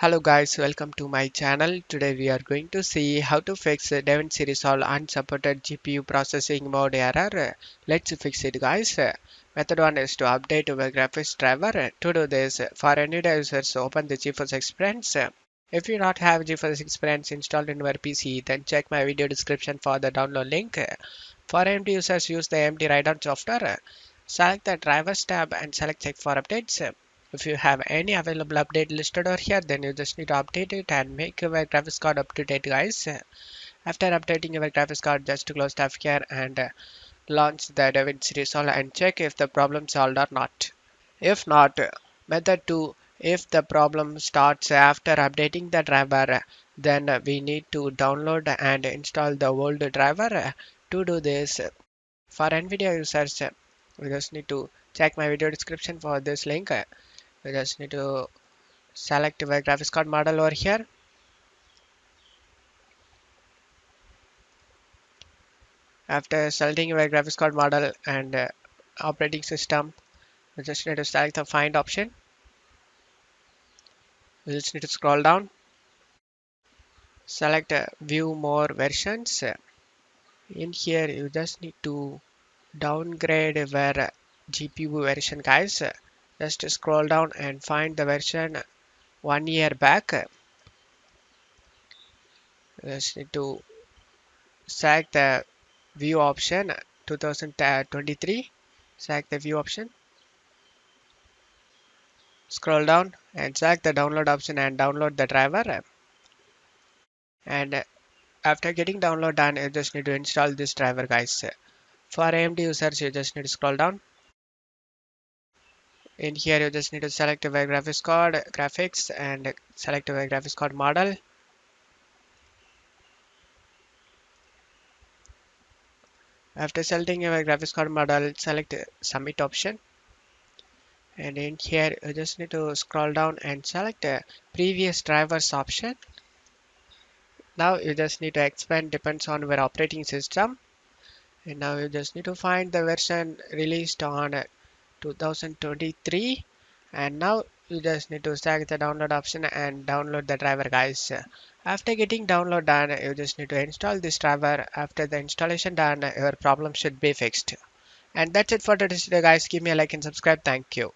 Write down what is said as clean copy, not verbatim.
Hello guys, welcome to my channel. Today we are going to see how to fix DaVinci Resolve Unsupported GPU Processing Mode error. Let's fix it guys. Method 1 is to update your graphics driver. To do this, for NVIDIA users, open the GeForce Experience. If you not have GeForce Experience installed in your PC, then check my video description for the download link. For AMD users, use the AMD Radeon software. Select the drivers tab and select check for updates. If you have any available update listed over here, then you just need to update it and make your graphics card up to date guys. After updating your graphics card, just close tab here and launch the DaVinci Resolve and check if the problem solved or not. If not, method 2, if the problem starts after updating the driver, then we need to download and install the old driver. To do this, for NVIDIA users, we just need to check my video description for this link. We just need to select your graphics card model over here. After selecting your graphics card model and operating system, we just need to select the find option. We just need to scroll down, select view more versions. In here, you just need to downgrade your GPU version, guys. Just scroll down and find the version 1 year back. Just need to select the view option 2023. Select the view option, scroll down and select the download option and download the driver. And after getting download done, you just need to install this driver guys. For AMD users, you just need to scroll down. In here, you just need to select your graphics card graphics and select your graphics card model. After selecting your graphics card model, select submit option. And in here, you just need to scroll down and select previous drivers option. Now you just need to expand depends on your operating system. And now you just need to find the version released on 2023. And now you just need to select the download option and download the driver guys. After getting download done, you just need to install this driver. After the installation done, your problem should be fixed. And that's it for today's video guys. Give me a like and subscribe. Thank you.